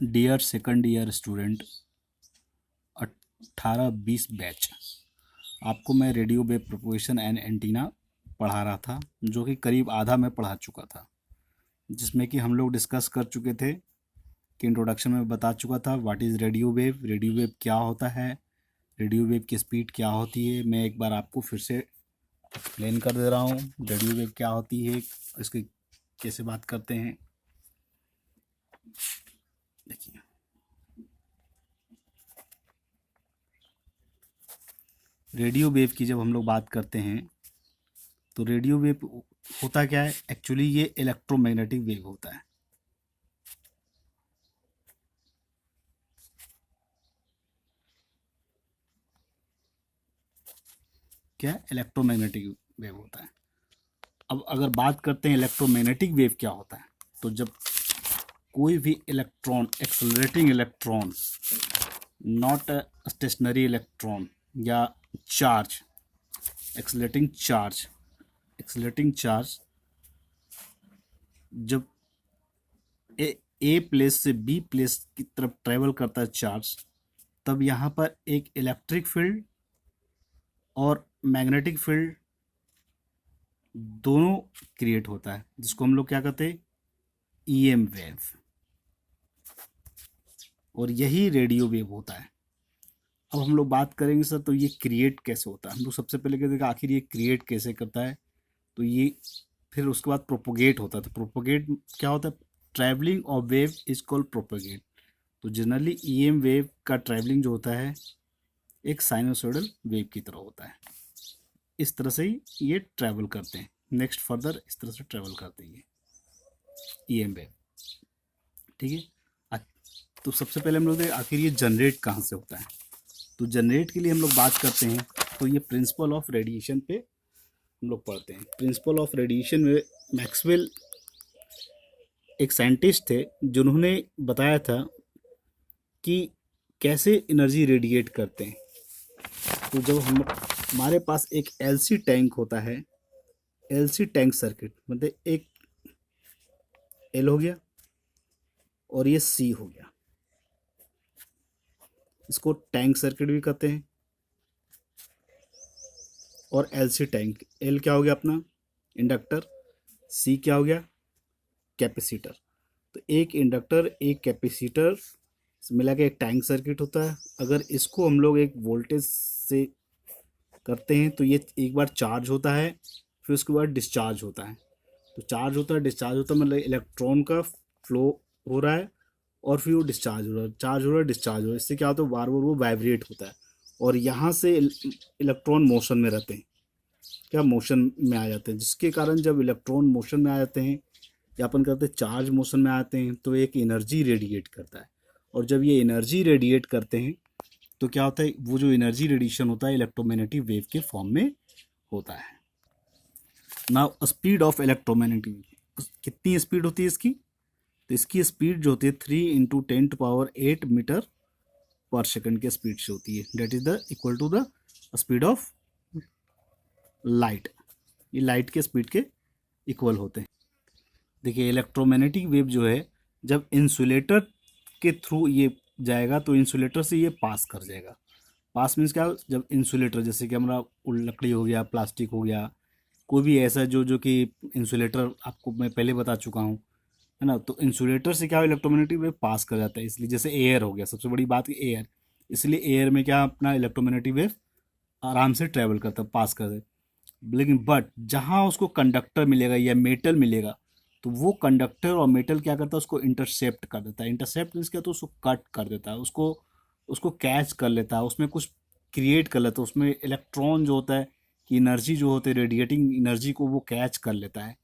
Dear second year student 18-20 batch, आपको मैं radio wave propagation and antenna पढ़ा रहा था, जो कि करीब आधा मैं पढ़ा चुका था, जिसमें कि हम लोग डिस्कस कर चुके थे कि इंट्रोडक्शन में बता चुका था व्हाट इज़ रेडियो वेव क्या होता है, रेडियो वेव की स्पीड क्या होती है। मैं एक बार आपको फिर से एक्सप्लेन कर दे रहा हूँ रेडियो वेव क्या होती है, इसकी कैसे बात करते हैं। देखिए, रेडियो वेव की जब हम लोग बात करते हैं तो रेडियो वेव होता क्या है, एक्चुअली ये इलेक्ट्रोमैग्नेटिक वेव होता है। क्या इलेक्ट्रोमैग्नेटिक वेव होता है। अब अगर बात करते हैं इलेक्ट्रोमैग्नेटिक वेव क्या होता है, तो जब कोई भी electron, accelerating electron, not a stationary electron या चार्ज, एक्सेलरेटिंग चार्ज जब ए प्लेस से बी प्लेस की तरफ ट्रेवल करता है चार्ज, तब यहाँ पर एक इलेक्ट्रिक फील्ड और मैग्नेटिक फील्ड दोनों क्रिएट होता है, जिसको हम लोग क्या कहते हैं, ईएम वेव, और यही रेडियो वेव होता है। अब हम लोग बात करेंगे सर, तो ये क्रिएट कैसे होता है। हम लोग सबसे पहले कहते हैं आखिर ये क्रिएट कैसे करता है, तो ये फिर उसके बाद प्रोपोगेट होता है। तो प्रोपोगेट क्या होता है, travelling of wave is called propagate. तो जनरली ईएम वेव का ट्रैवलिंग जो होता है एक साइनोसॉइडल वेव की तरह होता है। इस तरह से ही ये ट्रैवल करते हैं, नेक्स्ट फर्दर इस तरह से ट्रैवल करते हैं ईएम वेव। ठीक है, तो सबसे पहले हम लोग देखें आखिर ये जनरेट कहाँ से होता है। तो जनरेट के लिए हम लोग बात करते हैं तो ये प्रिंसिपल ऑफ रेडिएशन पे हम लोग पढ़ते हैं। प्रिंसिपल ऑफ रेडिएशन में मैक्सवेल एक साइंटिस्ट थे जिन्होंने बताया था कि कैसे एनर्जी रेडिएट करते हैं। तो जब हमारे पास एक एलसी टैंक होता है, एलसी टैंक सर्किट मतलब एक एल हो गया और ये सी हो गया, इसको टैंक सर्किट भी कहते हैं। और एलसी टैंक, एल क्या हो गया अपना इंडक्टर, सी क्या हो गया कैपेसिटर। तो एक इंडक्टर एक कैपेसिटर मिला के एक टैंक सर्किट होता है। अगर इसको हम लोग एक वोल्टेज से करते हैं तो ये एक बार चार्ज होता है, फिर उसके बाद डिस्चार्ज होता है। तो चार्ज होता है, डिस्चार्ज होता है, मतलब इलेक्ट्रॉन का फ्लो हो रहा है और फिर वो डिस्चार्ज हो रहा है, चार्ज हो रहा है, डिस्चार्ज हो रहा है। इससे क्या होता है, बार बार वो वाइब्रेट होता है और यहाँ से इलेक्ट्रॉन मोशन में रहते हैं, क्या मोशन में आ जाते हैं, जिसके कारण जब इलेक्ट्रॉन मोशन में आ जाते हैं या अपन कहते हैं चार्ज मोशन में आते हैं तो एक एनर्जी रेडिएट करता है। और जब ये एनर्जी रेडिएट करते हैं तो क्या होता है, वो जो एनर्जी रेडिएशन होता है इलेक्ट्रोमैग्नेटिक वेव के फॉर्म में होता है। नाउ स्पीड ऑफ इलेक्ट्रोमैग्नेटिक, कितनी स्पीड होती है इसकी, तो इसकी स्पीड जो होती है 3 × 10⁸ मीटर पर सेकंड के स्पीड से होती है। That is the equal to the speed of light. ये लाइट के स्पीड के इक्वल होते हैं। देखिए इलेक्ट्रोमैग्नेटिक वेव जो है जब इंसुलेटर के थ्रू ये जाएगा तो इंसुलेटर से ये पास कर जाएगा। पास मीन्स क्या, जब इंसुलेटर जैसे कि हमारा लकड़ी हो गया, प्लास्टिक हो गया, कोई भी ऐसा जो कि इंसुलेटर आपको मैं पहले बता चुका हूँ, है ना। तो इंसुलेटर से क्या इलेक्ट्रोमैग्नेटिक वेव पास कर जाता है। इसलिए जैसे एयर हो गया, सबसे बड़ी बात एयर, इसलिए एयर में क्या अपना इलेक्ट्रोमैग्नेटिक वेव आराम से ट्रैवल करता है, पास करता है। लेकिन बट जहाँ उसको कंडक्टर मिलेगा या मेटल मिलेगा तो वो कंडक्टर और मेटल क्या करता है, उसको इंटरसेप्ट कर देता है। इंटरसेप्ट मीन्स क्या, तो उसको कट कर देता है, उसको उसको कैच कर लेता है, उसमें कुछ क्रिएट कर लेता है। उसमें इलेक्ट्रॉन जो होता है कि एनर्जी जो होती है रेडिएटिंग एनर्जी को वो कैच कर लेता है।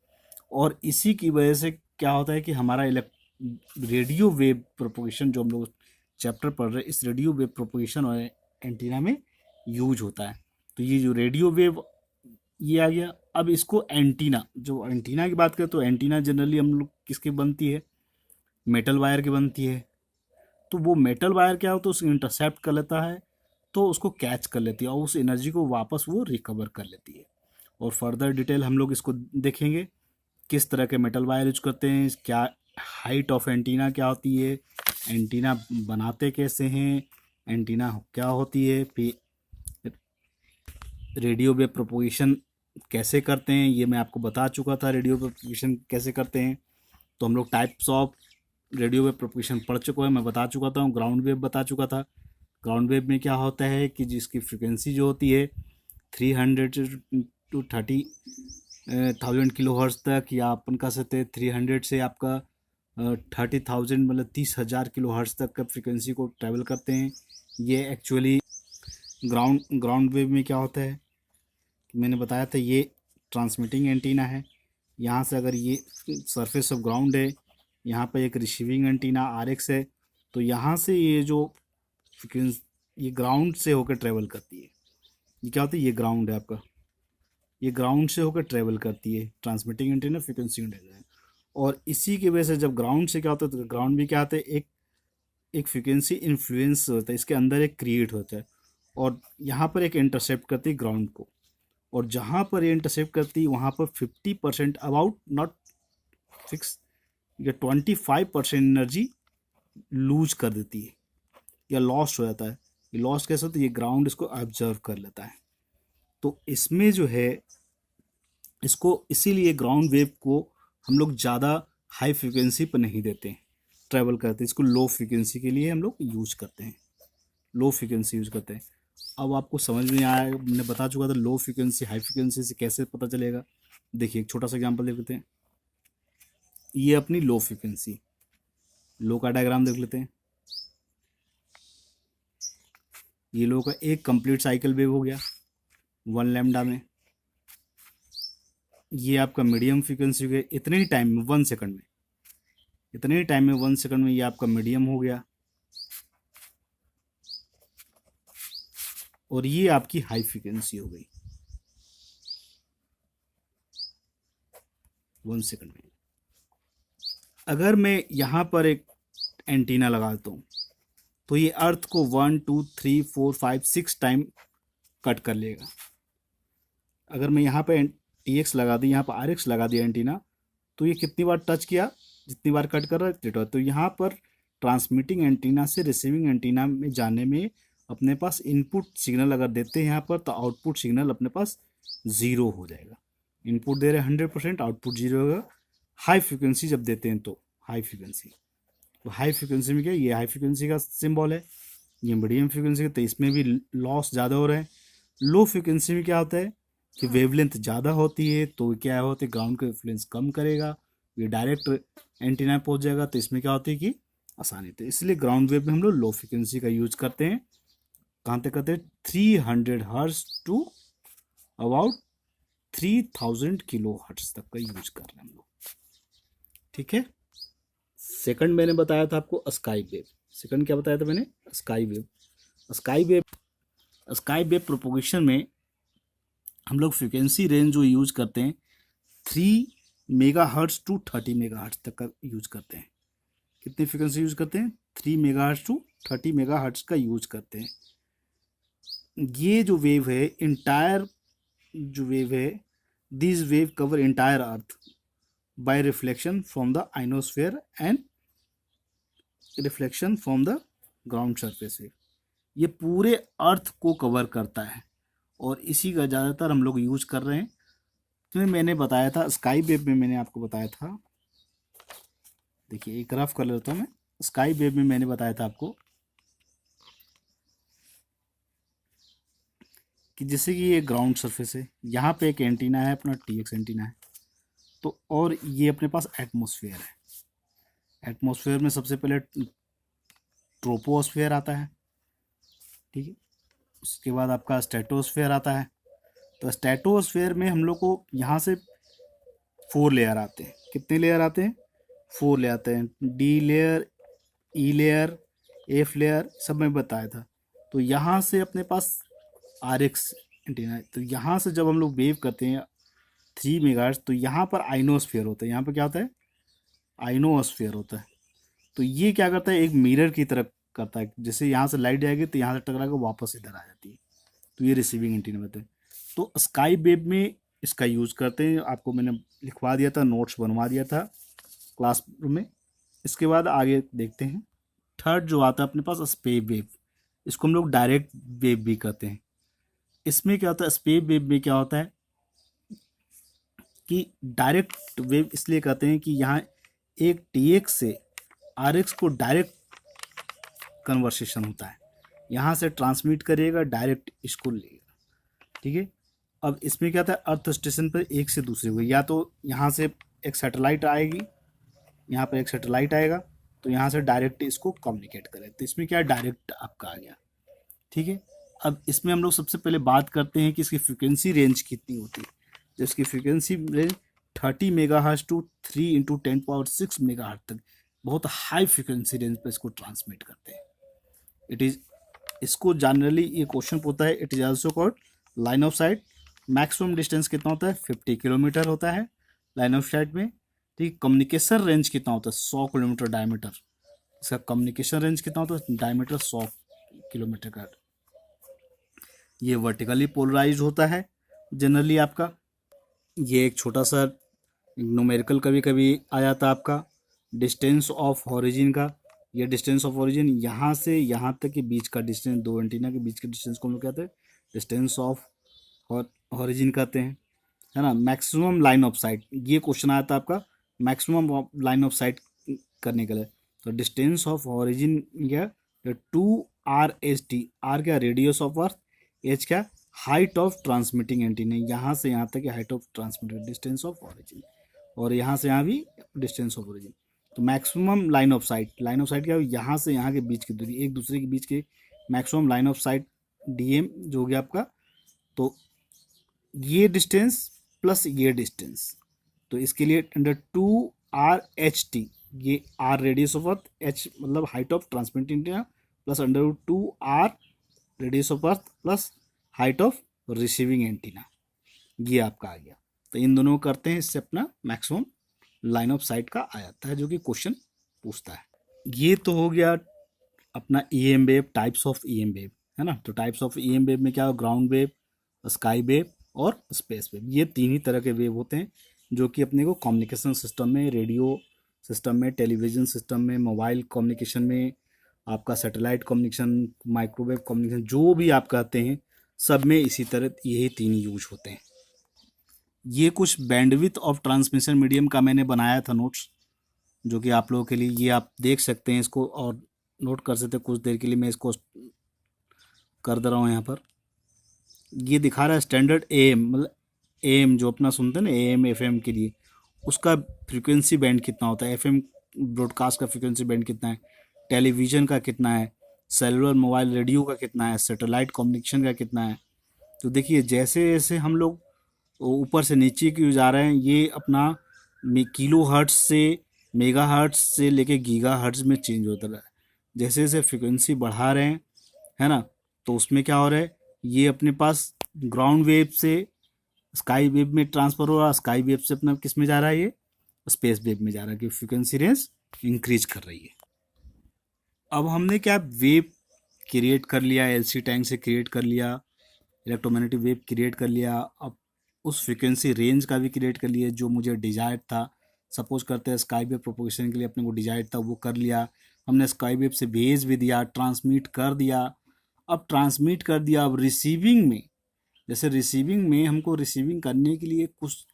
और इसी की वजह से क्या होता है कि हमारा रेडियो वेव प्रोपोगेशन जो हम लोग चैप्टर पढ़ रहे हैं, इस रेडियो वेव प्रोपोगेशन और एंटीना में यूज होता है। तो ये जो रेडियो वेव ये आ गया। अब इसको एंटीना, जो एंटीना की बात करें तो एंटीना जनरली हम लोग किसकी बनती है, मेटल वायर की बनती है। तो वो मेटल वायर क्या होता है, उसको इंटरसेप्ट कर लेता है, तो उसको कैच कर लेती है और उस एनर्जी को वापस वो रिकवर कर लेती है। और फर्दर डिटेल हम लोग इसको देखेंगे, किस तरह के मेटल वायर यूज करते हैं, क्या हाइट ऑफ एंटीना क्या होती है, एंटीना बनाते कैसे हैं, एंटीना क्या होती है, फिर रेडियो वेव प्रोपोगेशन कैसे करते हैं, ये मैं आपको बता चुका था रेडियो वेव प्रोपोगेशन कैसे करते हैं। तो हम लोग types of radio wave propagation पढ़ चुके हैं, मैं बता चुका था, ग्राउंड वेव बता चुका था। ग्राउंड वेव में क्या होता है कि जिसकी फ्रिक्वेंसी जो होती है 300 टू 30,000 किलो हर्ट्ज तक, या अपन कह सकते हैं 300 से आपका 30,000 मतलब 30,000 किलो हर्ट्ज तक का फ्रिक्वेंसी को ट्रैवल करते हैं। ये एक्चुअली ग्राउंड वेव में क्या होता है कि मैंने बताया था, ये ट्रांसमिटिंग एंटीना है। यहाँ से अगर ये सरफेस ऑफ ग्राउंड है, यहाँ पर एक रिसीविंग एंटीना RX है, तो यहाँ से ये जो फ्रिक्वेंसी ये ग्राउंड से होकर ट्रैवल करती है। ये क्या होता है, ये ग्राउंड है आपका, ये ग्राउंड से होकर ट्रैवल करती है ट्रांसमिटिंग एंटीना फ्रिक्वेंसी एंटीना। और इसी की वजह से जब ग्राउंड से क्या होता है, तो ग्राउंड भी क्या होता है, एक फ्रिक्वेंसी इन्फ्लुएंस होता है, इसके अंदर एक क्रिएट होता है, और यहाँ पर एक इंटरसेप्ट करती है ग्राउंड को, और जहाँ पर ये इंटरसेप्ट करती है वहाँ पर 50% अबाउट नॉट फिक्स या 25% एनर्जी लूज कर देती है या लॉस्ट हो जाता है। ये लॉस्ट कैसे होता है, ये ग्राउंड इसको ऑब्जर्व कर लेता है। तो इसमें जो है, इसको इसीलिए ग्राउंड वेव को हम लोग ज़्यादा हाई फ्रिक्वेंसी पर नहीं देते हैं, ट्रैवल करते हैं, इसको लो फ्रिक्वेंसी के लिए हम लोग यूज करते हैं, लो फ्रिक्वेंसी यूज करते हैं। अब आपको समझ में आया, मैंने बता चुका था लो फ्रिक्वेंसी हाई फ्रिक्वेंसी से कैसे पता चलेगा। देखिए एक छोटा सा एग्जांपल देख लेते हैं। ये अपनी लो फ्रिक्वेंसी, लो का डायग्राम देख लेते हैं। ये लो का एक कंप्लीट साइकिल वेव हो गया 1 लैम्डा में। ये आपका मीडियम फ्रिक्वेंसी हो गया, इतने ही टाइम में 1 सेकंड में, इतने ही टाइम में 1 सेकंड में ये आपका मीडियम हो गया, और ये आपकी हाई फ्रिक्वेंसी हो गई 1 सेकंड में। अगर मैं यहाँ पर एक एंटीना लगाता हूँ तो ये अर्थ को 1 2 3 4 5 6 टाइम कट कर लेगा। अगर मैं यहाँ पर TX लगा दी, यहाँ पर RX लगा दिया एंटीना, तो ये कितनी बार टच किया, जितनी बार कट कर रहा है उतनी बार। तो यहाँ पर ट्रांसमिटिंग एंटीना से रिसीविंग एंटीना में जाने में अपने पास इनपुट सिग्नल अगर देते हैं यहाँ पर, तो आउटपुट सिग्नल अपने पास 0 हो जाएगा। इनपुट दे रहे हैं 100%, आउटपुट 0 होगा। हाई फ्रिक्वेंसी जब देते हैं तो हाई फ्रिक्वेंसी, तो हाई फ्रिक्वेंसी में क्या, ये हाई फ्रिक्वेंसी का सिंबल है, ये मीडियम फ्रिक्वेंसी का, तो इसमें भी लॉस ज़्यादा हो रहा है। लो फ्रिक्वेंसी में क्या होता है कि वेवलेंथ ज़्यादा होती है, तो क्या होता है, ग्राउंड का इन्फ्लुएंस कम करेगा, ये डायरेक्ट एंटीना पहुंच जाएगा, तो इसमें क्या होती है कि आसानी। तो इसलिए ग्राउंड वेव में हम लोग लो फ्रिक्वेंसी का यूज करते हैं। कहाँ तक करते हैं, 300 hertz to about 3000 kilo hertz तक का यूज कर रहे हैं हम लोग। ठीक है। सेकंड मैंने बताया था आपको स्काई वेव। सेकंड क्या बताया था मैंने, sky wave. Sky wave propagation में हम लोग फ्रिक्वेंसी रेंज जो यूज करते हैं 3 मेगाहर्ट्ज टू 30 मेगाहर्ट्ज तक का यूज करते हैं। कितनी फ्रिक्वेंसी यूज करते हैं, 3 मेगाहर्ट्ज टू 30 मेगाहर्ट्ज का यूज करते हैं। ये जो वेव है, इंटायर जो वेव है, this wave cover entire earth by reflection from the ionosphere and reflection from the ground surface wave. ये पूरे अर्थ को कवर करता है, और इसी का ज़्यादातर हम लोग यूज कर रहे हैं। तो मैंने बताया था स्काई वेव में, मैंने आपको बताया था, देखिए एक रफ कर लेता हूँ मैं। स्काई वेव में मैंने बताया था आपको कि जैसे कि ये ग्राउंड सरफेस है, यहाँ पे एक एंटीना है अपना, TX एंटीना है, तो और ये अपने पास एटमॉस्फेयर है। एटमॉस्फेयर में सबसे पहले ट्रोपोस्फेयर आता है, ठीक है, उसके बाद आपका स्ट्रेटोस्फेयर आता है। तो स्ट्रेटोस्फेयर में हम लोग को यहाँ से 4 लेयर आते हैं। कितने लेयर आते हैं, 4 लेयर आते हैं, D layer, E layer, F layer, सब मैं बताया था। तो यहाँ से अपने पास RX एंटीना है, तो यहाँ से जब हम लोग वेव करते हैं 3 मेगाहर्ट्ज, तो यहाँ पर आइनोस्फेयर होता है। यहाँ पर क्या होता है, आइनोस्फेयर होता है। तो ये क्या करता है, एक मिरर की तरह करता है, जैसे यहाँ से लाइट जाएगी तो यहाँ से टकरा के वापस इधर आ जाती है। तो ये रिसीविंग एंटीना होता है। तो स्काई वेव में इसका यूज करते हैं, आपको मैंने लिखवा दिया था, नोट्स बनवा दिया था क्लासरूम में। इसके बाद आगे देखते हैं। थर्ड जो आता है अपने पास स्पेस वेव, इसको हम लोग डायरेक्ट वेव भी कहते हैं। इसमें क्या होता है, स्पेस वेव में क्या होता है कि डायरेक्ट वेव इसलिए कहते हैं कि यहाँ एक TX से RX को डायरेक्ट कन्वर्सेशन होता है, यहाँ से ट्रांसमिट करिएगा डायरेक्ट इसको लेगा, ठीक है। अब इसमें क्या था, अर्थ स्टेशन पर एक से दूसरे को, या तो यहाँ से एक सैटेलाइट आएगी, यहाँ पर एक सैटेलाइट आएगा, तो यहाँ से डायरेक्ट इसको कम्युनिकेट करें, तो इसमें क्या डायरेक्ट आपका आ गया, ठीक है। अब इसमें हम लोग सबसे पहले बात करते हैं कि इसकी फ्रिक्वेंसी रेंज कितनी होती है। तो इसकी frequency range 30 megahertz to 3 × 10⁶ megahertz तक, बहुत हाई फ्रिक्वेंसी रेंज पर इसको ट्रांसमिट करते हैं। इट इज़, इसको जनरली ये क्वेश्चन होता है, it is also called line of site. Maximum distance कितना होता है, 50 किलोमीटर होता है लाइन ऑफ साइट में, ठीक। कम्युनिकेशन रेंज कितना होता है, 100 किलोमीटर डायमीटर, इसका कम्युनिकेशन रेंज कितना होता है, डायमीटर 100 किलोमीटर का। ये वर्टिकली पोलराइज होता है जनरली आपका। ये एक छोटा सा न्यूमेरिकल कभी कभी आ जाता है आपका, डिस्टेंस ऑफ ओरिजिन का। ये डिस्टेंस ऑफ ओरिजिन यहाँ से यहाँ तक के बीच का डिस्टेंस, दो एंटीना के बीच के डिस्टेंस को हम लोग कहते हैं डिस्टेंस ऑफ ओरिजिन कहते हैं, है ना। मैक्सिमम लाइन ऑफ साइट, ये क्वेश्चन आया था आपका मैक्सिमम लाइन ऑफ साइट करने के लिए। तो डिस्टेंस ऑफ ओरिजिन क्या, 2RST, आर क्या रेडियस ऑफ अर्थ, एच क्या हाइट ऑफ ट्रांसमिटिंग एंटीना, यहाँ से यहाँ तक height of transmitting distance of origin, और यहाँ से यहाँ भी डिस्टेंस ऑफ ओरिजिन। तो maximum line of site, line of site क्या, यहाँ से यहाँ के बीच की दूरी, एक दूसरे के बीच के maximum line of site DM जो हो गया आपका। तो ये डिस्टेंस प्लस ये डिस्टेंस, तो इसके लिए अंडर 2RHT, ये R radius of earth, H मतलब height of transmitting antenna, plus under 2R radius of earth plus height of receiving antenna, ये आपका आ गया। तो इन दोनों को करते हैं, इससे अपना मैक्सिमम लाइन ऑफ साइट का आ जाता है, जो कि क्वेश्चन पूछता है। ये तो हो गया अपना EM wave, types of EM wave, है ना। तो टाइप्स ऑफ EM वेव में क्या हो, ग्राउंड वेव, स्काई वेव और स्पेस वेव, ये तीन ही तरह के वेव होते हैं जो कि अपने को कम्युनिकेशन सिस्टम में, रेडियो सिस्टम में, टेलीविज़न सिस्टम में, मोबाइल कम्युनिकेशन में, आपका सैटेलाइट कम्युनिकेशन, माइक्रोवेव कम्युनिकेशन, जो भी आप कहते हैं, सब में इसी तरह यही तीन यूज होते हैं। ये कुछ बैंडविड्थ ऑफ ट्रांसमिशन मीडियम का मैंने बनाया था नोट्स, जो कि आप लोगों के लिए, ये आप देख सकते हैं इसको और नोट कर सकते हैं। कुछ देर के लिए मैं इसको कर दे रहा हूँ यहाँ पर। ये दिखा रहा है स्टैंडर्ड AM, मतलब AM जो अपना सुनते हैं ना, AM FM के लिए, उसका फ्रीक्वेंसी बैंड कितना होता है, FM ब्रॉडकास्ट का फ्रीक्वेंसी बैंड कितना है, टेलीविज़न का कितना है, सेलुलर मोबाइल रेडियो का कितना है, सैटेलाइट कम्युनिकेशन का कितना है। तो देखिए जैसे जैसे हम लोग ऊपर से नीचे की जा रहे हैं, ये अपना किलो हर्ट्ज से, मेगा हर्ट्ज से लेके गीगा हर्ट्ज में चेंज होता रहा है। जैसे जैसे फ्रिक्वेंसी बढ़ा रहे हैं, है ना, तो उसमें क्या हो रहा है, ये अपने पास ग्राउंड वेव से स्काई वेव में ट्रांसफ़र हो रहा है, स्काई वेव से अपना किस में जा रहा है, ये स्पेस वेव में जा रहा है, कि फ्रिक्वेंसी रेंज इंक्रीज कर रही है। अब हमने क्या वेव क्रिएट कर लिया, LC टैंक से क्रिएट कर लिया, इलेक्ट्रोमैग्नेटिक वेव क्रिएट कर लिया, अब उस फ्रिक्वेंसी रेंज का भी क्रिएट कर लिया जो मुझे डिजायर्ड था। सपोज करते हैं स्काई वेव प्रोपोगेशन के लिए अपने को डिजायर्ड था, वो कर लिया हमने, स्काई वेव से भेज भी दिया, ट्रांसमिट कर दिया। अब ट्रांसमिट कर दिया, अब रिसीविंग में, जैसे रिसीविंग में हमको रिसीविंग करने के लिए कुछ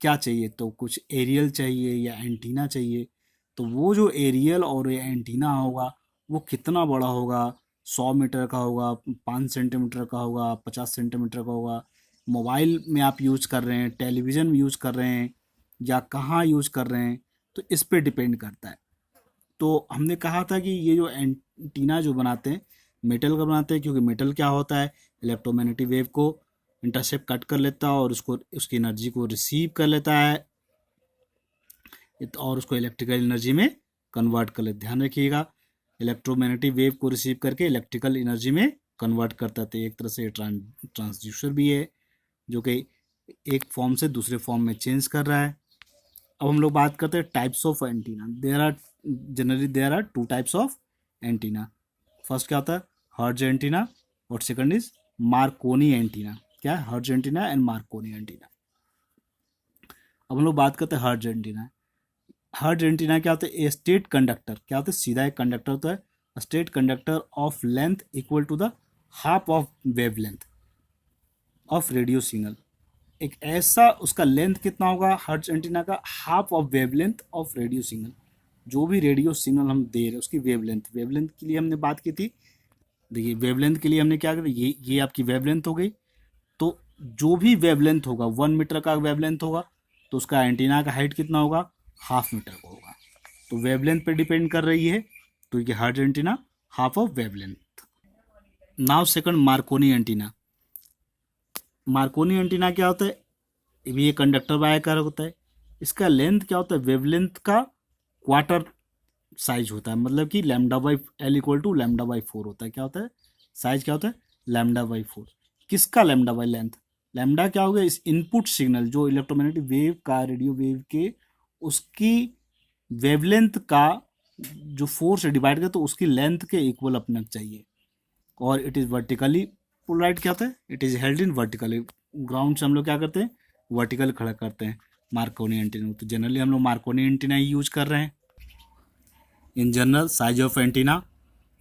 क्या चाहिए, तो कुछ एरियल चाहिए या एंटीना चाहिए। तो वो जो एरियल और एंटीना होगा वो कितना बड़ा होगा, 100 मीटर का होगा, 5 सेंटीमीटर का होगा, 50 सेंटीमीटर का होगा। मोबाइल में आप यूज कर रहे हैं, टेलीविज़न में यूज कर रहे हैं, या कहाँ यूज कर रहे हैं, तो इस पे डिपेंड करता है। तो हमने कहा था कि ये जो एंटीना जो बनाते हैं मेटल का बनाते हैं, क्योंकि मेटल क्या होता है, इलेक्ट्रोमैग्नेटिक वेव को इंटरसेप्ट कट कर लेता है और उसको, उसकी एनर्जी को रिसीव कर लेता है और उसको इलेक्ट्रिकल एनर्जी में कन्वर्ट कर लेता है। ध्यान रखिएगा, इलेक्ट्रोमैग्नेटिक वेव को रिसीव करके इलेक्ट्रिकल एनर्जी में कन्वर्ट करता है। तो एक तरह से ट्रांसड्यूसर भी है, जो कि एक फॉर्म से दूसरे फॉर्म में चेंज कर रहा है। अब हम लोग बात करते हैं types of antenna. There are 2 types of antenna. First क्या होता है, हर्ट्ज एंटीना, और सेकंड इज मार्कोनी एंटीना। क्या है, Hertz antenna and Marconi antenna. अब हम लोग बात करते हैं हर्ट्ज एंटीना। हर्ट्ज एंटीना क्या होता है, ए स्टेट कंडक्टर, क्या होता है, सीधा एक कंडक्टर होता है straight conductor of length equal to the half of wavelength of radio signal. एक ऐसा उसका लेंथ कितना होगा हर्ट्ज एंटीना का, half of wavelength of radio signal. जो भी रेडियो सिग्नल हम दे रहे हैं उसकी वेवलेंथ के लिए हमने बात की थी। देखिए वेवलेंथ के लिए हमने क्या किया, ये आपकी वेवलेंथ हो गई। तो जो भी वेवलेंथ होगा 1 मीटर का वेवलेंथ होगा तो उसका एंटीना का हाइट कितना होगा, हाफ मीटर का होगा। तो वेवलेंथ पे डिपेंड कर रही है, तो ये hertz antenna half of wavelength. Now second Markovnikov antenna. Markovnikov antenna क्या होता है, ये कंडक्टर वायर होता है। इसका लेंथ क्या होता है, वेवलेंथ का क्वार्टर साइज होता है, मतलब कि lambda by L equal to lambda by 4 होता है। क्या होता है साइज, क्या होता है लैम्डा बाई 4। किसका लैम्डा बाई लेंथ, लैम्डा क्या हो गया इस इनपुट सिग्नल जो इलेक्ट्रोमैग्नेटिक वेव का, रेडियो वेव के, उसकी वेवलेंथ का जो 4 से डिवाइड कर तो उसकी लेंथ के इक्वल अपना चाहिए। और इट इज़ वर्टिकली पोलराइड, क्या होता है it is held in vertically. Ground से हम लोग क्या करते हैं, वर्टिकल खड़ा करते हैं मार्कोनी एंटीना। तो जनरली हम लोग मार्कोनी एंटीना ही यूज कर रहे हैं। In general size of antenna,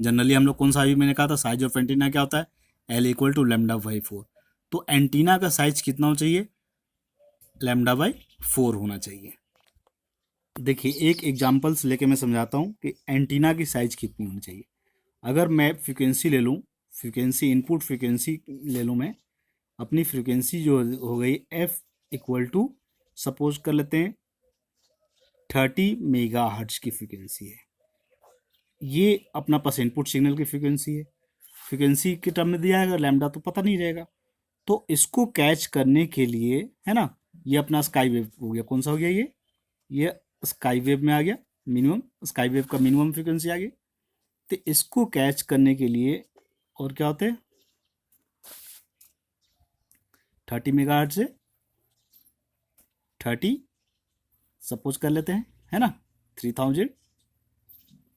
generally हम लोग कौन सा, अभी मैंने कहा था साइज ऑफ एंटीना क्या होता है, L equal to lambda by 4। तो एंटीना का साइज कितना होना चाहिए, लैम्डा बाई 4 होना चाहिए। देखिए एक एग्जाम्पल्स लेके मैं समझाता हूँ कि एंटीना की साइज कितनी होनी चाहिए। अगर मैं फ्रिक्वेंसी ले लूँ, फ्रिक्वेंसी इनपुट फ्रिक्वेंसी ले लूँ मैं, अपनी फ्रिक्वेंसी जो हो गई एफ इक्वल टू, सपोज कर लेते हैं 30 मेगा हर्ट्ज की फ्रिक्वेंसी है। ये अपना पास इनपुट सिग्नल की फ्रिक्वेंसी है। फ्रिक्वेंसी के टर्म में दिया है, लैम्डा तो पता नहीं रहेगा। तो इसको कैच करने के लिए है ना, ये अपना स्काई वेव हो गया, कौन सा हो गया ये स्काई वेव में आ गया, मिनिमम स्काई वेव का मिनिमम फ्रिक्वेंसी आ गई। तो इसको कैच करने के लिए और क्या होते हैं 30 मेगाहर्ट्ज से 30 सपोज कर लेते हैं, है ना 3000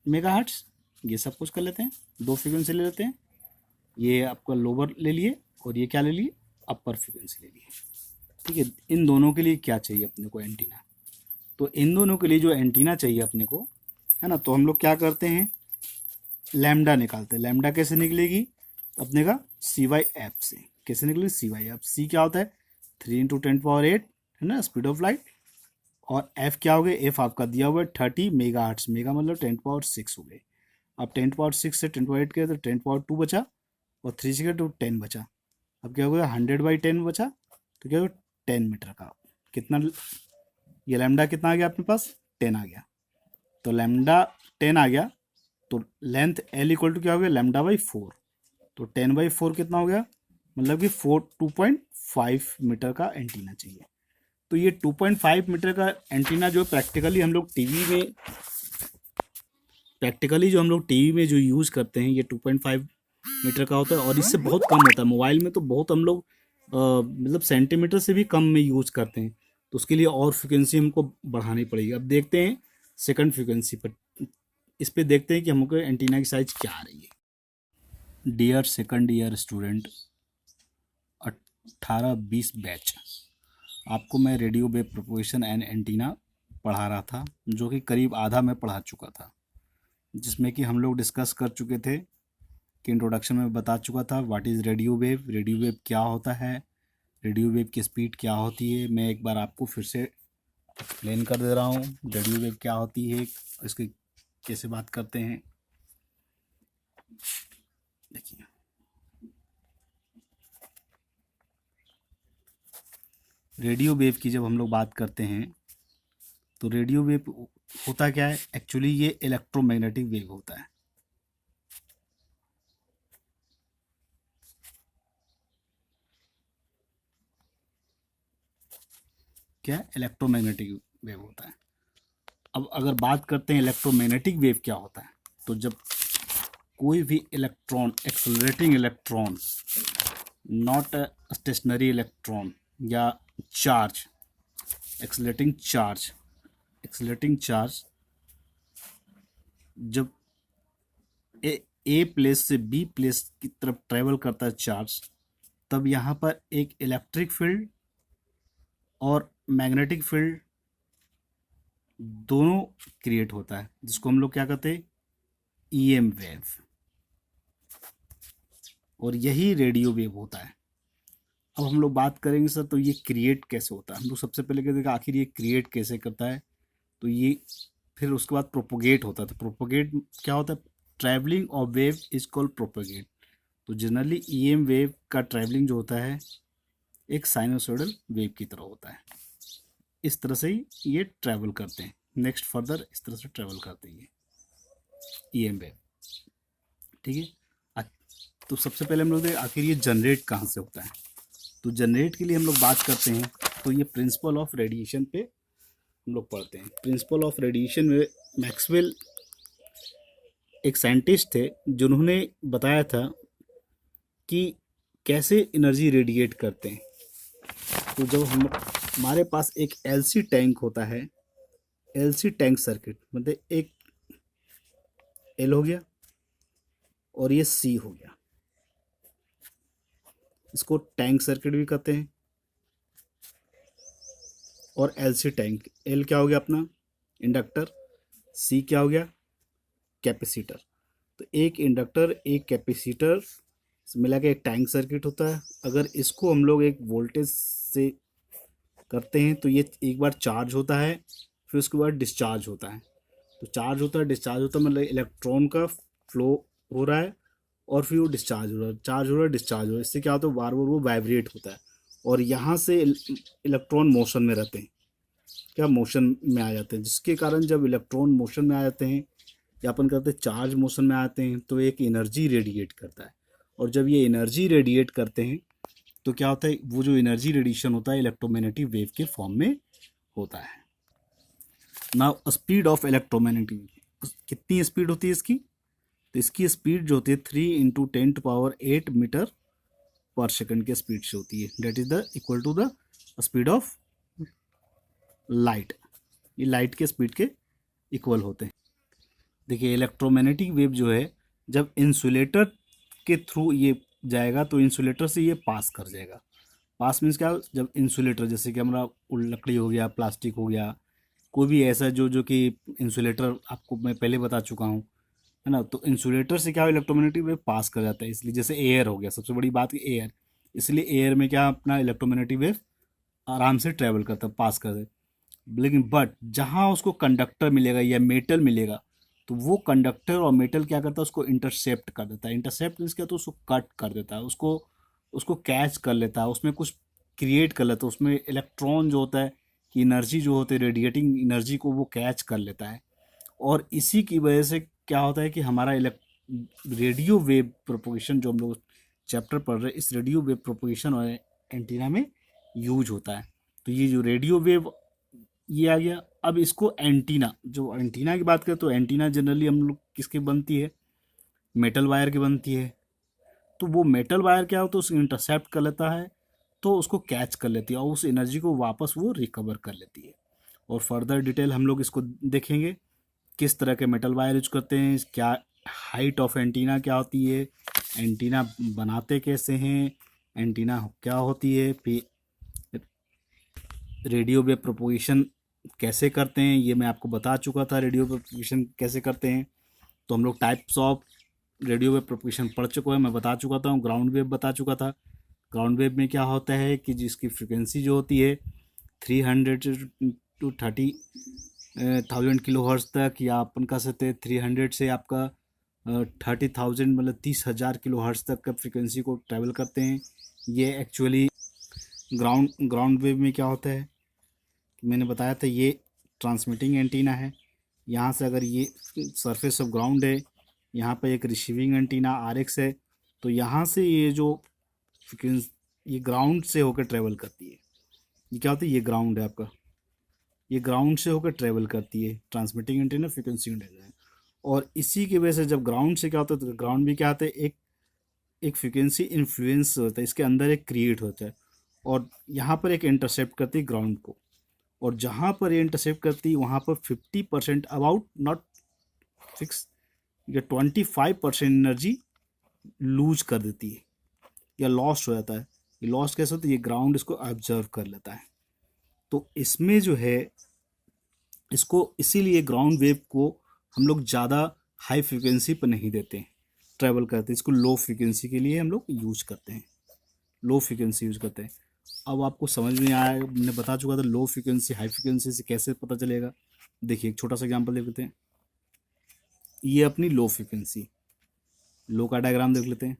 मेगाहर्ट्ज, ये सपोज कर लेते हैं। दो फ्रिक्वेंसी ले लेते हैं, ये आपका लोअर ले लिए और ये क्या ले लिए अपर फ्रिक्वेंसी ले लिए। ठीक है, इन दोनों के लिए क्या चाहिए अपने को एंटीना, तो इन दोनों के लिए जो एंटीना चाहिए अपने को, है ना, तो हम लोग क्या करते हैं लैम्डा निकालते हैं। लैम्डा कैसे निकलेगी अपने का, सी वाई एफ से। कैसे निकलेगी, सी वाई एफ। सी क्या होता है 3 × 10⁸ है ना, स्पीड ऑफ लाइट। और एफ क्या हो गया, एफ आपका दिया हुआ है 30 मेगाहर्ट्ज, मेगा मतलब 10⁶ हो गए। अब 10⁶ से 10⁸ किया तो 10⁴ बचा, और 3 से तो 10 बचा। अब क्या हो गया 100/10 बचा, तो क्या हो 10 मीटर का। कितना ये लैम्डा कितना आ गया अपने पास 10 आ गया। तो लैम्डा 10 आ गया, तो लेंथ एल इक्वल टू क्या हो गया लैम्डा बाई 4। तो 10/4 कितना हो गया, मतलब कि 2.5 मीटर का एंटीना चाहिए। तो ये 2.5 मीटर का एंटीना जो प्रैक्टिकली हम लोग टीवी में जो यूज़ करते हैं, ये 2.5 मीटर का होता है। और इससे बहुत कम होता है, मोबाइल में तो बहुत हम लोग मतलब सेंटीमीटर से भी कम में यूज़ करते हैं। तो उसके लिए और फ्रिक्वेंसी हमको बढ़ानी पड़ेगी। अब देखते हैं सेकंड फ्रिक्वेंसी पर, इस पे देखते हैं कि हमको एंटीना की साइज क्या आ रही है। Dear second year student 18-20 batch, आपको मैं radio wave propagation and antenna पढ़ा रहा था, जो कि करीब आधा मैं पढ़ा चुका था, जिसमें कि हम लोग डिस्कस कर चुके थे कि इंट्रोडक्शन में बता चुका था what is radio wave, radio wave क्या होता है, रेडियो वेव की स्पीड क्या होती है। मैं एक बार आपको फिर से एक्सप्लेन कर दे रहा हूँ रेडियो वेव क्या होती है, इसकी कैसे बात करते हैं। देखिए रेडियो वेव की जब हम लोग बात करते हैं तो रेडियो वेव होता क्या है, एक्चुअली ये इलेक्ट्रोमैग्नेटिक वेव होता है। क्या इलेक्ट्रोमैग्नेटिक वेव होता है। अब अगर बात करते हैं इलेक्ट्रोमैग्नेटिक वेव क्या होता है, तो जब कोई भी electron, accelerating electron, not stationary electron, या चार्ज, एक्सेलरेटिंग चार्ज जब ए प्लेस से बी प्लेस की तरफ ट्रेवल करता है चार्ज, तब यहाँ पर एक इलेक्ट्रिक फील्ड और मैग्नेटिक फील्ड दोनों क्रिएट होता है, जिसको हम लोग क्या कहते हैं ईएम वेव, और यही रेडियो वेव होता है। अब हम लोग बात करेंगे सर, तो ये क्रिएट कैसे होता है। हम लोग सबसे पहले कहते हैं आखिर ये क्रिएट कैसे करता है। तो ये फिर उसके बाद प्रोपोगेट होता है। तो प्रोपोगेट क्या होता है, travelling of wave is called propagate. तो जनरली ईएम वेव का ट्रैवलिंग जो होता है एक साइनोसॉइडल वेव की तरह होता है। इस तरह से ही ये ट्रैवल करते हैं, नेक्स्ट फर्दर इस तरह से ट्रैवल करते हैं ये ईएम वेव। ठीक है, तो सबसे पहले हम लोग देखें आखिर ये जनरेट कहाँ से होता है। तो जनरेट के लिए हम लोग बात करते हैं, तो ये प्रिंसिपल ऑफ रेडिएशन पे हम लोग पढ़ते हैं। प्रिंसिपल ऑफ रेडिएशन में मैक्सवेल एक साइंटिस्ट थे जिन्होंने बताया था कि कैसे एनर्जी रेडिएट करते हैं। तो जब हमारे पास एक एलसी टैंक होता है, एलसी टैंक सर्किट मतलब एक एल हो गया और ये सी हो गया, इसको टैंक सर्किट भी कहते हैं। और एलसी टैंक, एल क्या हो गया अपना इंडक्टर, सी क्या हो गया कैपेसिटर। तो एक इंडक्टर एक कैपेसिटर मिला के एक टैंक सर्किट होता है। अगर इसको हम लोग एक वोल्टेज से करते हैं तो ये एक बार चार्ज होता है, फिर उसके बाद डिस्चार्ज होता है। तो चार्ज होता है डिस्चार्ज होता है मतलब इलेक्ट्रॉन का फ्लो हो रहा है और फिर वो डिस्चार्ज हो रहा है, चार्ज हो रहा है डिस्चार्ज हो रहा है। इससे क्या होता है, बार बार वो वाइब्रेट होता है और यहाँ से इलेक्ट्रॉन मोशन में रहते हैं, क्या मोशन में आ जाते हैं, जिसके कारण जब इलेक्ट्रॉन मोशन में आ जाते हैं या अपन कहते हैं चार्ज मोशन में आते हैं तो एक एनर्जी रेडिएट करता है। और जब ये एनर्जी रेडिएट करते हैं तो क्या होता है, वो जो एनर्जी रेडिएशन होता है इलेक्ट्रोमैग्नेटिक वेव के फॉर्म में होता है। नाउ स्पीड ऑफ इलेक्ट्रोमैग्नेटिक, कितनी स्पीड होती है इसकी, तो इसकी स्पीड जो होती है 3 × 10⁸ मीटर पर सेकंड के स्पीड से होती है। That is the equal to the speed of light. ये लाइट के स्पीड के इक्वल होते हैं। देखिए इलेक्ट्रोमैग्नेटिक वेव जो है जब इंसुलेटर के थ्रू ये जाएगा तो इंसुलेटर से ये पास कर जाएगा। पास मीन्स क्या, जब इंसुलेटर जैसे कि हमारा लकड़ी हो गया, प्लास्टिक हो गया, कोई भी ऐसा जो कि इंसुलेटर आपको मैं पहले बता चुका हूँ, है ना। तो इंसुलेटर से क्या इलेक्ट्रोमैग्नेटिक वेव पास कर जाता है। इसलिए जैसे एयर हो गया, सबसे बड़ी बात कि एयर, इसलिए एयर में क्या अपना इलेक्ट्रोमैग्नेटिक वेव आराम से ट्रैवल करता है, पास कर दे। लेकिन बट जहाँ उसको कंडक्टर मिलेगा या मेटल मिलेगा तो वो कंडक्टर और मेटल क्या करता है, उसको इंटरसेप्ट कर देता है। इंटरसेप्ट मीन्स क्या, तो उसको कट कर देता है, उसको उसको कैच कर लेता है, उसमें कुछ क्रिएट कर लेता है। उसमें इलेक्ट्रॉन जो होता है कि एनर्जी जो होती है रेडिएटिंग एनर्जी को वो कैच कर लेता है। और इसी की वजह से क्या होता है कि हमारा रेडियो वेव प्रोपोगेशन जो हम लोग चैप्टर पढ़ रहे हैं, इस रेडियो वेव प्रोपोगेशन और एंटीना में यूज होता है। तो ये जो रेडियो वेव ये आ गया। अब इसको एंटीना, जो एंटीना की बात करें तो एंटीना जनरली हम लोग किसकी बनती है, मेटल वायर की बनती है। तो वो मेटल वायर क्या होता है, उसको इंटरसेप्ट कर लेता है, तो उसको कैच कर लेती है और उस एनर्जी को वापस वो रिकवर कर लेती है। और फर्दर डिटेल हम लोग इसको देखेंगे, किस तरह के मेटल वायर यूज करते हैं, क्या हाइट ऑफ एंटीना क्या होती है, एंटीना बनाते कैसे हैं, एंटीना क्या होती है, फिर रेडियो वेव प्रोपोगेशन कैसे करते हैं, ये मैं आपको बता चुका था रेडियो वेव प्रोपोगेशन कैसे करते हैं। तो हम लोग types of radio wave propagation पढ़ चुका है, मैं बता चुका था, ग्राउंड वेव बता चुका था। ग्राउंड वेव में क्या होता है कि जिसकी फ्रिक्वेंसी जो होती है 300 to 30,000 किलो हर्ट्ज तक, या अपन कह सकते हैं 300 से आपका 30,000 मतलब 30,000 किलो हर्ट्ज तक का फ्रिक्वेंसी को ट्रैवल करते हैं। ये एक्चुअली ग्राउंड वेव में क्या होता है, मैंने बताया था ये ट्रांसमिटिंग एंटीना है। यहाँ से अगर ये सरफेस ऑफ ग्राउंड है, यहाँ पर एक रिसीविंग एंटीना RX है, तो यहाँ से ये जो फ्रिक्वेंसी ये ग्राउंड से होकर ट्रेवल करती है। ये क्या होता है, ये ग्राउंड है आपका, ये ग्राउंड से होकर ट्रेवल करती है ट्रांसमिटिंग एंटीना फ्रिक्वेंसी एंटीना। और इसी की वजह से जब ग्राउंड से क्या होता है, तो ग्राउंड भी क्या होता है, एक फ्रिक्वेंसी इन्फ्लुएंस होता है, इसके अंदर एक क्रिएट होता है और यहाँ पर एक इंटरसेप्ट करती है ग्राउंड को। और जहाँ पर ये इंटरसेप्ट करती है वहाँ पर 50% अबाउट नॉट फिक्स या 25% एनर्जी लूज कर देती है या लॉस्ट हो जाता है। ये लॉस्ट कैसे होता है, ये ग्राउंड इसको ऑब्जर्व कर लेता है। तो इसमें जो है इसको इसीलिए ग्राउंड वेव को हम लोग ज़्यादा हाई फ्रिक्वेंसी पर नहीं देते हैं, ट्रैवल करते हैं, इसको लो फ्रिक्वेंसी के लिए हम लोग यूज करते हैं, लो फ्रिक्वेंसी यूज करते हैं। अब आपको समझ में आया, मैंने बता चुका था लो फ्रिक्वेंसी हाई फ्रिक्वेंसी से कैसे पता चलेगा। देखिए एक छोटा सा एग्जांपल देख लेते हैं, ये अपनी लो फ्रिक्वेंसी, लो का डायग्राम देख लेते हैं।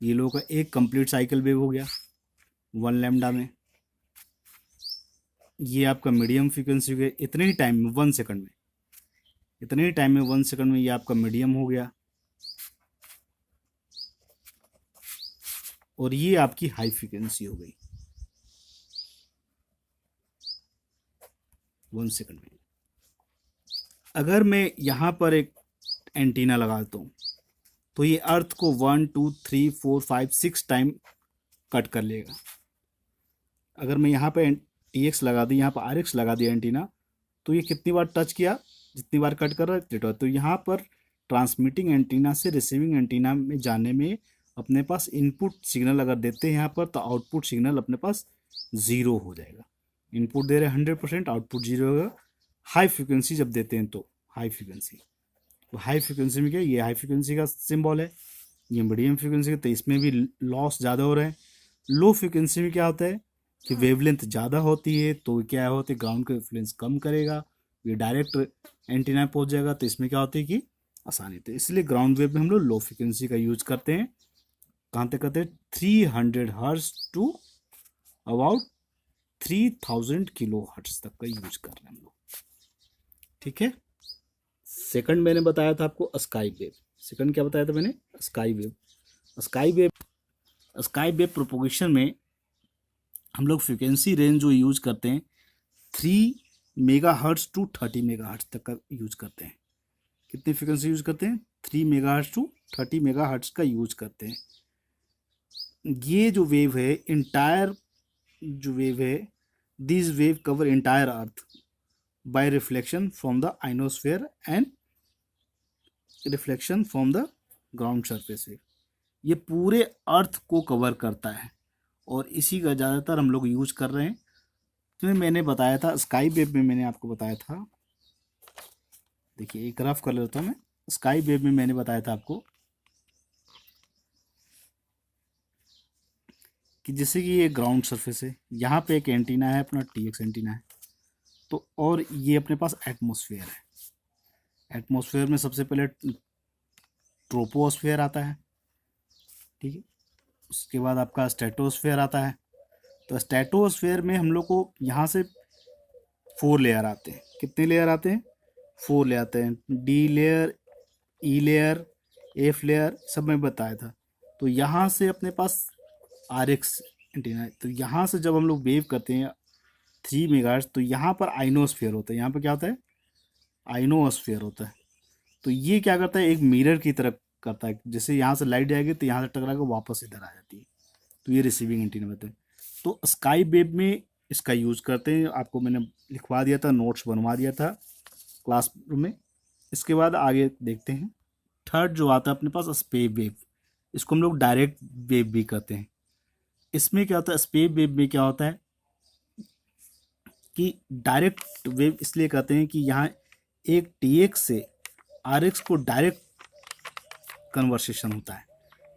ये लो का एक कंप्लीट साइकिल वेव हो गया 1 लैम्डा में। ये आपका मीडियम फ्रिक्वेंसी हो गया, इतने ही टाइम में 1 सेकंड में, इतने ही टाइम में 1 सेकंड में ये आपका मीडियम हो गया। और ये आपकी हाई फ्रिक्वेंसी हो गई 1 सेकंड में। अगर मैं यहाँ पर एक एंटीना लगाता हूँ तो ये अर्थ को 1 2 3 4 5 6 टाइम कट कर लेगा। अगर मैं यहाँ पे TX लगा दी, यहाँ पर RX लगा दिया एंटीना, तो ये कितनी बार टच किया, जितनी बार कट कर रहा है उतनी बार। तो यहाँ पर ट्रांसमिटिंग एंटीना से रिसीविंग एंटीना में जाने में अपने पास इनपुट सिग्नल अगर देते हैं यहाँ पर, तो आउटपुट सिग्नल अपने पास 0 हो जाएगा। इनपुट दे रहे हैं 100%, आउटपुट 0 होगा। हाई फ्रिक्वेंसी जब देते हैं तो हाई फ्रिक्वेंसी, तो हाई फ्रिक्वेंसी में क्या, ये हाई फ्रिक्वेंसी का सिंबल है, ये मीडियम फ्रिक्वेंसी का, तो इसमें भी लॉस ज़्यादा हो रहा है। लो फ्रिक्वेंसी में क्या होता है कि वेवलेंथ ज़्यादा होती है, तो क्या होता है ग्राउंड का इन्फ्लुएंस कम करेगा, ये डायरेक्ट एंटीना में पहुंच जाएगा, तो इसमें क्या होती है कि आसानी। तो इसलिए ग्राउंड वेव में हम लोग लो फ्रिक्वेंसी का यूज करते हैं। कहाँ तक करते हैं, 300 hertz to about 3000 kilo hertz तक का यूज कर रहे हैं हम लोग। ठीक है। सेकंड मैंने बताया था आपको स्काई वेव। सेकंड क्या बताया था मैंने, sky wave. Sky wave, sky wave propagation में हम लोग फ्रिक्वेंसी रेंज जो यूज करते हैं 3 मेगाहर्ट्ज टू 30 मेगाहर्ट्ज तक का यूज करते हैं। कितनी फ्रिक्वेंसी यूज करते हैं, 3 मेगाहर्ट्ज टू 30 मेगाहर्ट्ज का यूज करते हैं। ये जो वेव है, इंटायर जो वेव है, this wave cover entire earth by reflection from the ionosphere and reflection from the ground surface wave. ये पूरे अर्थ को कवर करता है और इसी का ज़्यादातर हम लोग यूज कर रहे हैं। तो मैंने बताया था स्काई वेव में, मैंने आपको बताया था, देखिए एक ग्राफ कर लेता हूँ मैं। स्काई वेव में मैंने बताया था आपको कि जैसे कि ये ग्राउंड सरफेस है, यहाँ पे एक एंटीना है अपना, TX एंटीना है, तो और ये अपने पास एटमॉस्फेयर है। एटमॉस्फेयर में सबसे पहले ट्रोपोस्फेयर आता है, ठीक है, उसके बाद आपका स्ट्रेटोस्फेयर आता है। तो स्ट्रेटोस्फेयर में हम लोग को यहाँ से 4 लेयर आते हैं। कितने लेयर आते हैं, 4 लेयर आते हैं, D layer, E layer, F layer, सब मैं बताया था। तो यहाँ से अपने पास RX एंटीना है, तो यहाँ से जब हम लोग वेव करते हैं 3 मेगाहर्ट्ज, तो यहाँ पर आइनोस्फेयर होता है। यहाँ पर क्या होता है, आइनोस्फेयर होता है। तो ये क्या करता है, एक मिरर की तरह करता है, जैसे यहाँ से लाइट जाएगी तो यहाँ से टकरा के वापस इधर आ जाती है। तो ये रिसीविंग एंटीना होता है। तो स्काई वेव में इसका यूज करते हैं, आपको मैंने लिखवा दिया था, नोट्स बनवा दिया था क्लासरूम में। इसके बाद आगे देखते हैं। थर्ड जो आता है अपने पास स्पेस वेव, इसको हम लोग डायरेक्ट वेव भी कहते हैं। इसमें क्या होता है, स्पेस वेव में क्या होता है कि डायरेक्ट वेव इसलिए कहते हैं कि यहाँ एक TX से RX को डायरेक्ट कन्वर्सेशन होता है,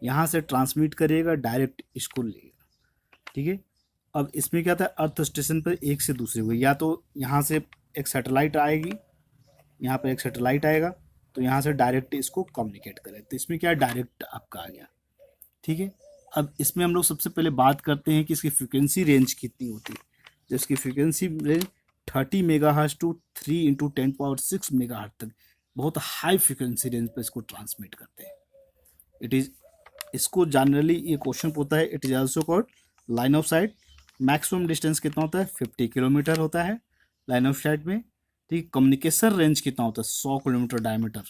यहाँ से ट्रांसमिट करिएगा, डायरेक्ट इसको लेगा, ठीक है। अब इसमें क्या था, अर्थ स्टेशन पर एक से दूसरे को, या तो यहाँ से एक सैटेलाइट आएगी, यहाँ पर एक सैटेलाइट आएगा, तो यहाँ से डायरेक्ट इसको कम्युनिकेट करें। तो इसमें क्या डायरेक्ट आपका आ गया, ठीक है। अब इसमें हम लोग सबसे पहले बात करते हैं कि इसकी फ्रिक्वेंसी रेंज कितनी होती है। तो इसकी frequency range 30 megahertz to 3 × 10⁶ megahertz तक, बहुत हाई फ्रिक्वेंसी रेंज पर इसको ट्रांसमिट करते हैं। इट इज़, इसको जनरली ये क्वेश्चन पूछता है, it is also called line of site. Maximum distance कितना होता है, 50 किलोमीटर होता है लाइन ऑफ साइट में, ठीक। कम्युनिकेशन रेंज कितना होता है, 100 किलोमीटर डायमीटर।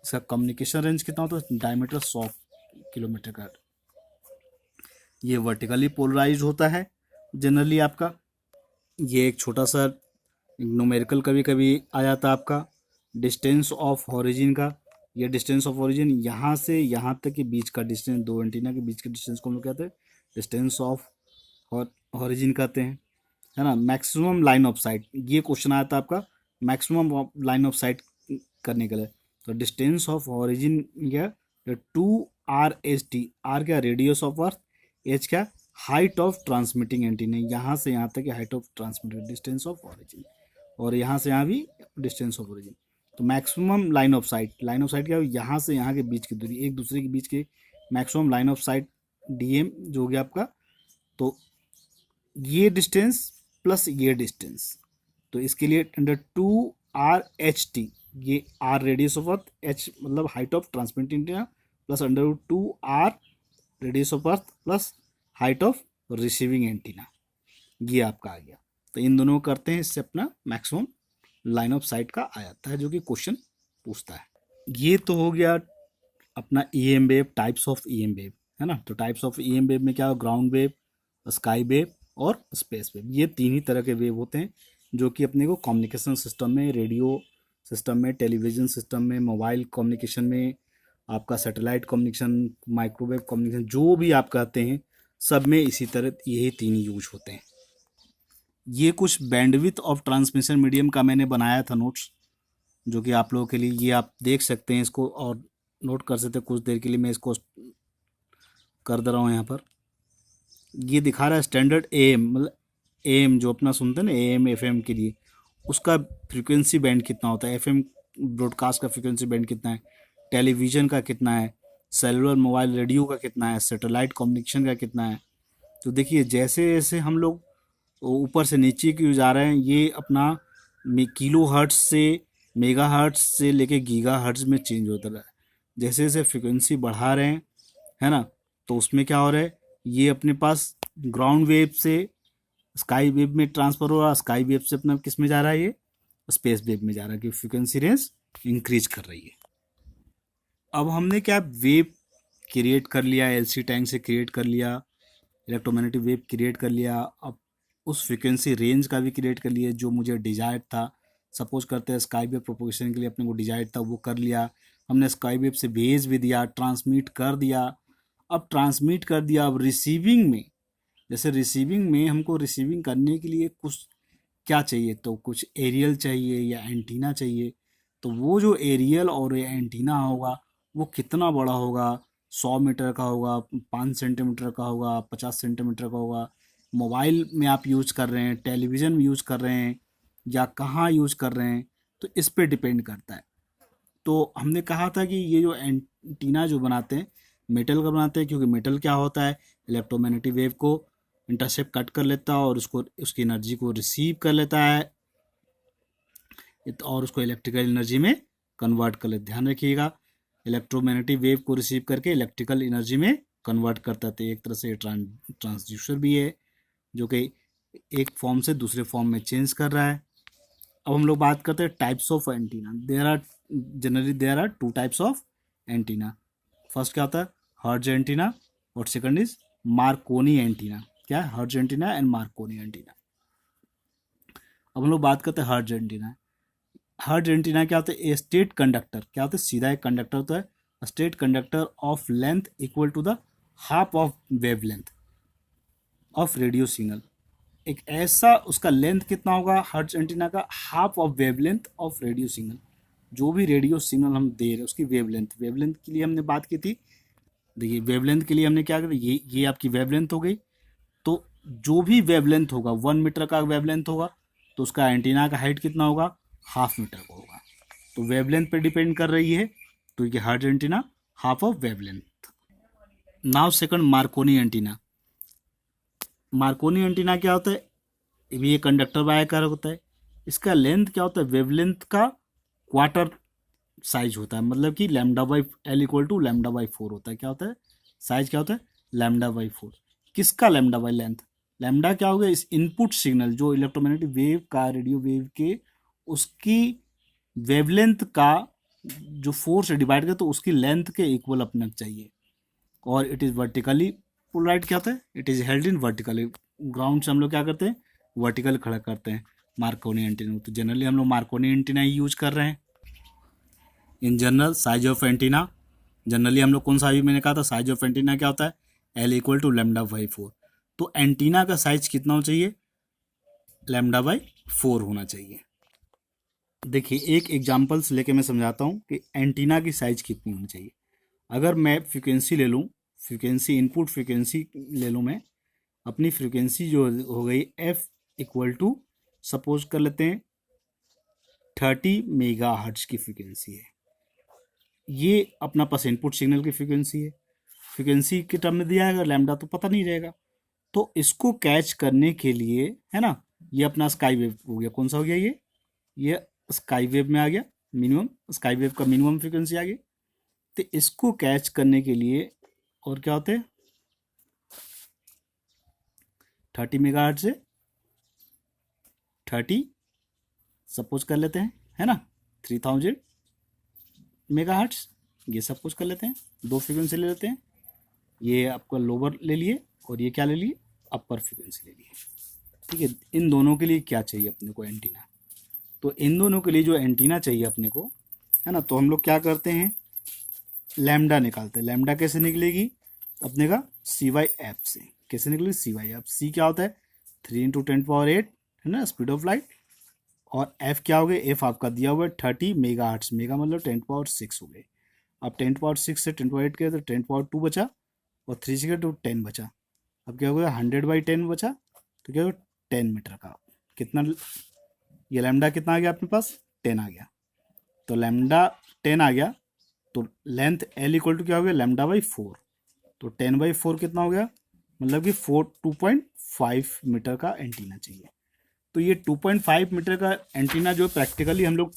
इसका कम्युनिकेशन रेंज कितना होता है, डायमीटर 100 किलोमीटर का। ये वर्टिकली पोलराइज होता है जनरली आपका। ये एक छोटा सा न्यूमेरिकल कभी कभी आ जाता है आपका, डिस्टेंस ऑफ ओरिजिन का। ये डिस्टेंस ऑफ ओरिजिन यहाँ से यहाँ तक के बीच का डिस्टेंस, दो एंटीना के बीच के डिस्टेंस को हम लोग कहते हैं डिस्टेंस ऑफ ओरिजिन कहते हैं, है ना। मैक्सिमम लाइन ऑफ साइट, ये क्वेश्चन आया था आपका मैक्सिमम लाइन ऑफ साइट करने के लिए। तो डिस्टेंस ऑफ ओरिजिन क्या, 2 RST, आर क्या रेडियस ऑफ अर्थ, एच क्या हाइट ऑफ ट्रांसमिटिंग एंटीना, यहाँ से यहाँ तक height of transmitting distance of origin, और यहाँ से यहाँ भी डिस्टेंस ऑफ ओरिजिन। तो maximum line of site, line of site क्या, यहाँ से यहाँ के बीच की दूरी, एक दूसरे के बीच के maximum line of site DM जो हो गया आपका। तो ये डिस्टेंस प्लस ये डिस्टेंस, तो इसके लिए अंडर 2RHT, ये R radius of earth, H मतलब height of transmitting antenna, plus under 2R radius of earth plus height of receiving antenna, ये आपका आ गया। तो इन दोनों को करते हैं, इससे अपना मैक्सिमम लाइन ऑफ साइट का आ जाता है, जो कि क्वेश्चन पूछता है। ये तो हो गया अपना EM wave, types of EM wave, है ना। तो टाइप्स ऑफ EM वेव में क्या, ग्राउंड वेव, स्काई वेव और स्पेस वेव, ये तीन ही तरह के वेव होते हैं जो कि अपने को कम्युनिकेशन सिस्टम में, रेडियो सिस्टम में, टेलीविज़न सिस्टम में, मोबाइल कम्युनिकेशन में, आपका सैटेलाइट कम्युनिकेशन, माइक्रोवेव कम्युनिकेशन, जो भी आप कहते हैं, सब में इसी तरह यही तीन यूज होते हैं। ये कुछ बैंडविड्थ ऑफ ट्रांसमिशन मीडियम का मैंने बनाया था नोट्स, जो कि आप लोगों के लिए, ये आप देख सकते हैं इसको और नोट कर सकते हैं। कुछ देर के लिए मैं इसको कर दे रहा हूँ यहाँ पर। ये दिखा रहा है स्टैंडर्ड AM, मतलब AM जो अपना सुनते हैं ना, AM FM के लिए, उसका फ्रीक्वेंसी बैंड कितना होता है, FM ब्रॉडकास्ट का फ्रीक्वेंसी बैंड कितना है, टेलीविज़न का कितना है, सेलुलर मोबाइल रेडियो का कितना है, सैटेलाइट कम्युनिकेशन का कितना है। तो देखिए जैसे जैसे हम लोग ऊपर से नीचे की ओर जा रहे हैं, ये अपना किलो हर्ट्ज से, मेगा हर्ट्ज से लेके गीगा हर्ट्ज में चेंज होता रहा है। जैसे जैसे फ्रिक्वेंसी बढ़ा रहे हैं, है ना, तो उसमें क्या हो रहा है, ये अपने पास ग्राउंड वेव से स्काई वेव में ट्रांसफर हो रहा है, स्काई वेव से अपना किस में जा रहा है, ये स्पेस वेव में जा रहा है, कि फ्रिक्वेंसी रेंज इंक्रीज कर रही है। अब हमने क्या वेव क्रिएट कर लिया, LC टैंक से क्रिएट कर लिया, इलेक्ट्रोमैग्नेटिक वेव क्रिएट कर लिया, अब उस फ्रिक्वेंसी रेंज का भी क्रिएट कर लिया जो मुझे डिजायर्ड था। सपोज करते हैं स्काई वेव प्रोपोगेशन के लिए अपने को डिजायर्ड था, वो कर लिया हमने, स्काई वेव से भेज भी दिया, ट्रांसमिट कर दिया। अब ट्रांसमिट कर दिया, अब रिसीविंग में, जैसे रिसीविंग में हमको रिसीविंग करने के लिए कुछ क्या चाहिए, तो कुछ एरियल चाहिए या एंटीना चाहिए। तो वो जो एरियल और एंटीना होगा वो कितना बड़ा होगा, 100 मीटर का होगा, 5 सेंटीमीटर का होगा, 50 सेंटीमीटर का होगा। मोबाइल में आप यूज कर रहे हैं, टेलीविज़न में यूज कर रहे हैं, या कहाँ यूज कर रहे हैं, तो इस पे डिपेंड करता है। तो हमने कहा था कि ये जो एंटीना जो बनाते हैं, मेटल का बनाते हैं, क्योंकि मेटल क्या होता है, इलेक्ट्रोमैग्नेटिक वेव को इंटरसेप्ट कट कर लेता है और उसको, उसकी एनर्जी को रिसीव कर लेता है और उसको इलेक्ट्रिकल एनर्जी में कन्वर्ट कर लेता है। ध्यान रखिएगा, इलेक्ट्रोमैग्नेटिक वेव को रिसीव करके इलेक्ट्रिकल एनर्जी में कन्वर्ट करता है। तो एक तरह से ट्रांसड्यूसर भी है, जो कि एक फॉर्म से दूसरे फॉर्म में चेंज कर रहा है। अब हम लोग बात करते हैं types of antenna. There are 2 types of antenna. First क्या होता है, हर्ट्ज एंटीना, और सेकंड इज मार्कोनी एंटीना। क्या है, Hertz antenna and Marconi antenna. अब हम लोग बात करते हैं हर्ट्ज एंटीना। हर्ट्ज एंटीना क्या होता है, ए स्टेट कंडक्टर, क्या होता है, सीधा एक कंडक्टर होता है, straight conductor of length equal to the half of wave length of radio signal. एक ऐसा, उसका लेंथ कितना होगा हर्ट्ज एंटीना का, half of wavelength of radio signal. जो भी रेडियो सिग्नल हम दे रहे हैं उसकी वेवलेंथ, वेवलेंथ के लिए हमने बात की थी। देखिए वेवलेंथ के लिए हमने क्या किया, ये आपकी वेवलेंथ हो गई। तो जो भी वेवलेंथ होगा, 1 मीटर का वेवलेंथ होगा, तो उसका एंटीना का हाइट कितना होगा, हाफ मीटर का होगा। तो वेवलेंथ पे डिपेंड कर रही है, तो ये hertz antenna half of wavelength. Now second, Markovnikov antenna. Markovnikov antenna क्या होता है, ये कंडक्टर वायर होता है। इसका लेंथ क्या होता है, वेवलेंथ का क्वार्टर साइज होता है, मतलब कि λ/L इक्वल टू λ/4 होता है। क्या होता है, साइज क्या होता है, λ/4। किसका λ/लेंथ, लैम्डा क्या हो गया, इस इनपुट सिग्नल जो इलेक्ट्रोमैग्नेटिक वेव का, रेडियो वेव के, उसकी वेवलेंथ का जो 4 से डिवाइड करे तो उसकी लेंथ के इक्वल अपना चाहिए। और इट इज़ वर्टिकली पोलराइड, क्या होता है, it is held in vertically. Ground से हम लोग क्या करते हैं, वर्टिकल खड़ा करते हैं मार्कोनी एंटीना। तो जनरली हम लोग मार्कोनी एंटीना ही यूज कर रहे हैं। In general size of antenna, generally हम लोग कौन सा, अभी मैंने कहा था साइज ऑफ एंटीना क्या होता है, L इक्वल टू λ/4। तो एंटीना का साइज कितना होना चाहिए, λ/4 होना चाहिए। देखिए एक एग्जांपल्स लेके मैं समझाता हूँ कि एंटीना की साइज कितनी होनी चाहिए। अगर मैं फ्रीक्वेंसी ले लूँ, फ्रीक्वेंसी इनपुट फ्रीक्वेंसी ले लूँ मैं, अपनी फ्रीक्वेंसी जो हो गई एफ इक्वल टू, सपोज कर लेते हैं 30 मेगा हर्ट्ज की फ्रीक्वेंसी है। ये अपना पास इनपुट सिग्नल की फ्रीक्वेंसी है। फ्रीक्वेंसी के टर्म में दिया है, अगर लैम्डा तो पता नहीं रहेगा। तो इसको कैच करने के लिए, है ना, ये अपना स्काई वेव हो गया। कौन सा हो गया ये स्काई वेव में आ गया। मिनिमम स्काई वेव का मिनिमम फ्रीक्वेंसी आ गई। तो इसको कैच करने के लिए और क्या होते हैं, 30 मेगाहर्ट्ज से 30, सपोज कर लेते हैं, है ना, 3000 मेगाहर्ट्ज, ये सपोज कर लेते हैं। दो फ्रीक्वेंसी ले लेते हैं, ये आपका लोअर ले लिए और ये क्या ले लिए, अपर फ्रीक्वेंसी ले लिए। ठीक है, इन दोनों के लिए क्या चाहिए अपने को, एंटीना। तो इन दोनों के लिए जो एंटीना चाहिए अपने को, है ना, तो हम लोग क्या करते हैं, लैम्डा निकालते हैं। लैम्डा कैसे निकलेगी अपने का, सी वाई एफ से। कैसे निकलेगी, सी वाई एफ। सी क्या होता है, 3 × 10⁸, है ना, स्पीड ऑफ लाइट। और एफ क्या हो गया, एफ आपका दिया हुआ है 30 मेगाहर्ट्ज। मेगा मतलब 10⁶ हो गए। अब 10⁶ से 10⁸ किया तो 10⁴ बचा, और 3 से तो 10 बचा। अब क्या हो गया, 100/10 बचा, तो क्या हो गया 10 मीटर का। कितना, ये लैम्डा कितना आ गया अपने पास, 10 आ गया। तो लैम्डा 10 आ गया, तो लेंथ एल इक्वल टू क्या हो गया, लैम्डा/4। तो 10/4 कितना हो गया, मतलब कि 2.5 मीटर का एंटीना चाहिए। तो ये 2.5 मीटर का एंटीना जो प्रैक्टिकली हम लोग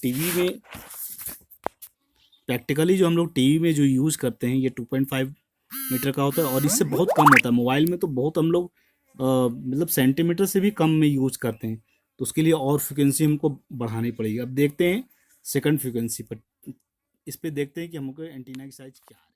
टीवी में जो यूज़ करते हैं, ये 2.5 मीटर का होता है। और इससे बहुत कम होता है। मोबाइल में तो बहुत हम लोग मतलब सेंटीमीटर से भी कम में यूज़ करते हैं। तो उसके लिए और फ्रिक्वेंसी हमको बढ़ानी पड़ेगी। अब देखते हैं सेकंड फ्रिक्वेंसी पर, इस पे देखते हैं कि हमको एंटीना की साइज क्या है।